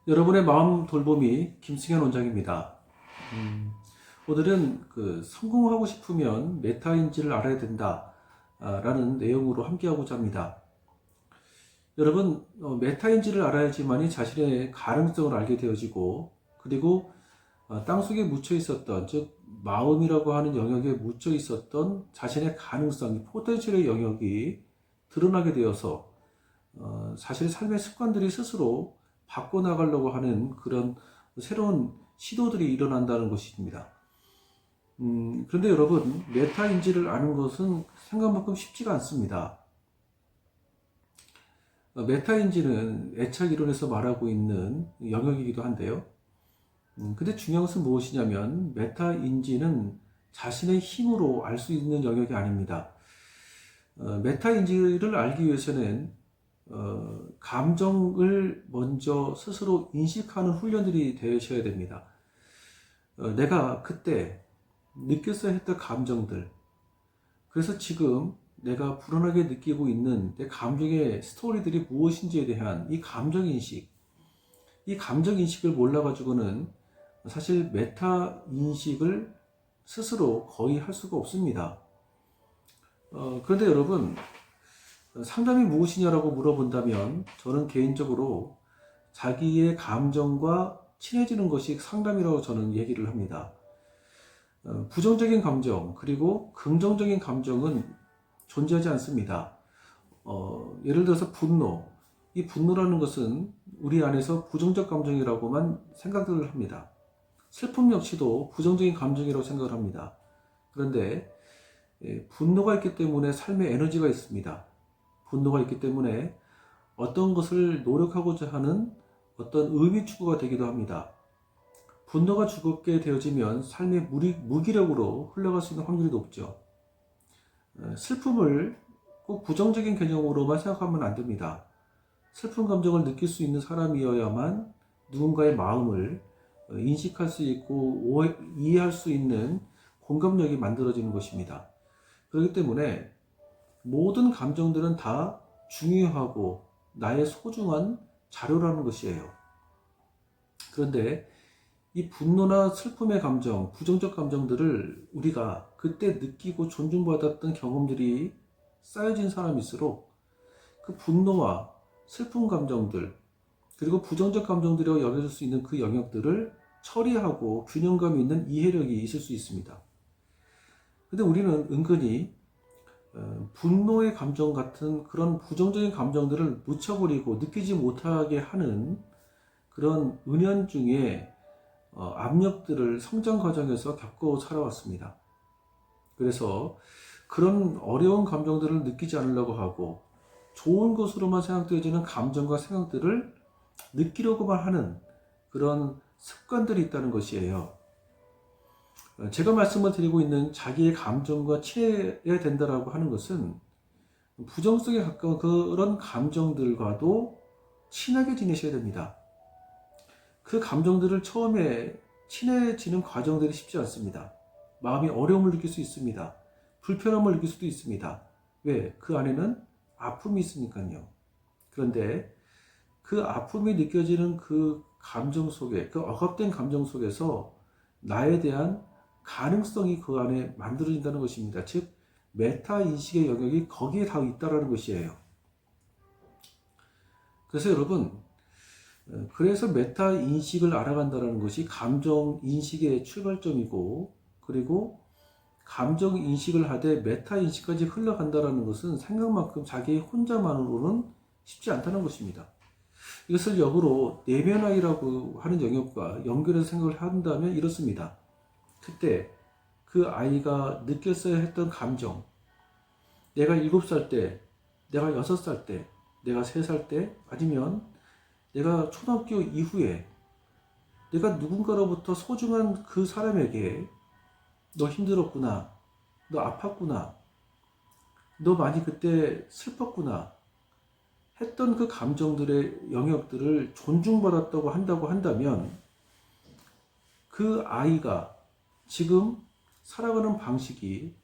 여러분의 마음 돌보미 김승현 원장입니다. 오늘은 성공하고 싶으면 메타인지를 알아야 된다 라는 내용으로 함께하고자 합니다. 여러분, 메타인지를 알아야지만이 자신의 가능성을 알게 되어지고, 그리고 땅속에 묻혀 있었던, 즉 마음이라고 하는 영역에 묻혀 있었던 자신의 가능성, 포텐셜의 영역이 드러나게 되어서 사실 삶의 습관들이 스스로 바꿔나가려고 하는 그런 새로운 시도들이 일어난다는 것입니다. 그런데 여러분, 메타인지를 아는 것은 생각만큼 쉽지가 않습니다. 메타인지는 애착 이론에서 말하고 있는 영역이기도 한데요. 근데 중요한 것은 무엇이냐면, 메타인지는 자신의 힘으로 알 수 있는 영역이 아닙니다. 메타인지를 알기 위해서는 감정을 먼저 스스로 인식하는 훈련들이 되셔야 됩니다. 내가 그때 느꼈어야 했던 감정들, 그래서 지금 내가 불안하게 느끼고 있는 내 감정의 스토리들이 무엇인지에 대한 이 감정인식, 이 감정인식을 몰라가지고는 사실 메타인식을 스스로 거의 할 수가 없습니다. 그런데 여러분, 상담이 무엇이냐라고 물어본다면 저는 개인적으로 자기의 감정과 친해지는 것이 상담이라고 저는 얘기를 합니다. 부정적인 감정 그리고 긍정적인 감정은 존재하지 않습니다. 예를 들어서 분노, 이 분노라는 것은 우리 안에서 부정적 감정이라고만 생각을 합니다. 슬픔 역시도 부정적인 감정이라고 생각을 합니다. 그런데 분노가 있기 때문에 삶에 에너지가 있습니다. 분노가 있기 때문에 어떤 것을 노력하고자 하는 어떤 의미 추구가 되기도 합니다. 분노가 죽게 되어지면 삶의 무기력으로 흘러갈 수 있는 확률이 높죠. 슬픔을 꼭 부정적인 개념으로만 생각하면 안 됩니다. 슬픈 감정을 느낄 수 있는 사람이어야만 누군가의 마음을 인식할 수 있고 이해할 수 있는 공감력이 만들어지는 것입니다. 그렇기 때문에 모든 감정들은 다 중요하고 나의 소중한 자료라는 것이에요. 그런데 이 분노나 슬픔의 감정, 부정적 감정들을 우리가 그때 느끼고 존중받았던 경험들이 쌓여진 사람일수록 그 분노와 슬픈 감정들, 그리고 부정적 감정들이라고 여겨질 수 있는 그 영역들을 처리하고 균형감 있는 이해력이 있을 수 있습니다. 근데 우리는 은근히 분노의 감정 같은 그런 부정적인 감정들을 묻혀버리고 느끼지 못하게 하는 그런 은연중에 압력들을 성장 과정에서 겪어 살아왔습니다. 그래서 그런 어려운 감정들을 느끼지 않으려고 하고 좋은 것으로만 생각되어지는 감정과 생각들을 느끼려고만 하는 그런 습관들이 있다는 것이에요. 제가 말씀을 드리고 있는 자기의 감정과 친해야 된다라고 하는 것은 부정성에 가까운 그런 감정들과도 친하게 지내셔야 됩니다. 그 감정들을 처음에 친해지는 과정들이 쉽지 않습니다. 마음이 어려움을 느낄 수 있습니다. 불편함을 느낄 수도 있습니다. 왜? 그 안에는 아픔이 있으니까요. 그런데 그 아픔이 느껴지는 그 감정 속에, 그 억압된 감정 속에서 나에 대한 가능성이 그 안에 만들어진다는 것입니다. 즉, 메타 인식의 영역이 거기에 다 있다는 것이에요. 그래서 여러분, 그래서 메타 인식을 알아간다는 것이 감정 인식의 출발점이고, 그리고 감정 인식을 하되 메타 인식까지 흘러간다는 것은 생각만큼 자기 혼자만으로는 쉽지 않다는 것입니다. 이것을 역으로 내면아이라고 하는 영역과 연결해서 생각을 한다면 이렇습니다. 그때 그 아이가 느꼈어야 했던 감정, 내가 7살 때, 내가 6살 때, 내가 3살 때, 아니면 내가 초등학교 이후에 내가 누군가로부터 소중한 그 사람에게 너 힘들었구나, 너 아팠구나, 너 많이 그때 슬펐구나 했던 그 감정들의 영역들을 존중받았다고 한다고 한다면 그 아이가 지금 살아가는 방식이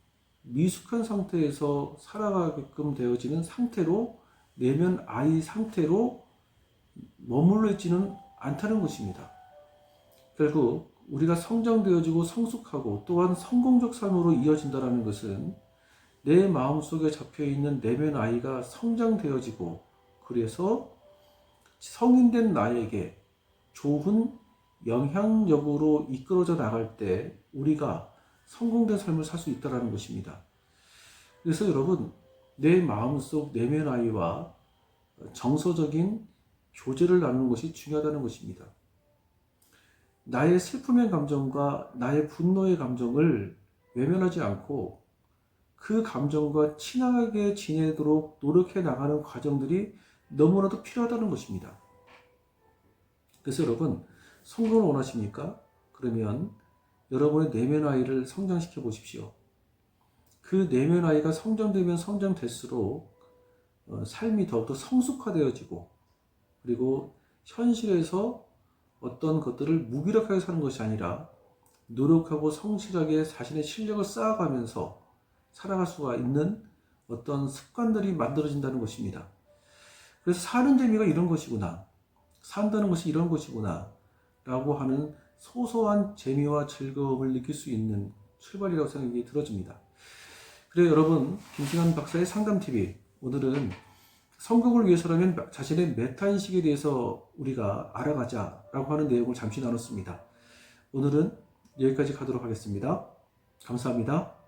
미숙한 상태에서 살아가게끔 되어지는 상태로 내면 아이 상태로 머물러 있지는 않다는 것입니다. 결국 우리가 성장되어지고 성숙하고 또한 성공적 삶으로 이어진다는 것은 내 마음속에 잡혀있는 내면 아이가 성장되어지고 그래서 성인된 나에게 좋은 영향력으로 이끌어져 나갈 때 우리가 성공된 삶을 살 수 있다는 것입니다. 그래서 여러분, 내 마음속 내면 아이와 정서적인 교제를 나누는 것이 중요하다는 것입니다. 나의 슬픔의 감정과 나의 분노의 감정을 외면하지 않고 그 감정과 친하게 지내도록 노력해 나가는 과정들이 너무나도 필요하다는 것입니다. 그래서 여러분, 성공을 원하십니까? 그러면 여러분의 내면 아이를 성장시켜 보십시오. 그 내면 아이가 성장되면 성장될수록 삶이 더욱더 성숙화되어지고 그리고 현실에서 어떤 것들을 무기력하게 사는 것이 아니라 노력하고 성실하게 자신의 실력을 쌓아가면서 살아갈 수가 있는 어떤 습관들이 만들어진다는 것입니다. 그래서 사는 재미가 이런 것이구나, 산다는 것이 이런 것이구나 라고 하는 소소한 재미와 즐거움을 느낄 수 있는 출발이라고 생각이 들어집니다. 그래요, 여러분, 김승환 박사의 상담TV, 오늘은 성공을 위해서라면 자신의 메타인식에 대해서 우리가 알아가자라고 하는 내용을 잠시 나눴습니다. 오늘은 여기까지 가도록 하겠습니다. 감사합니다.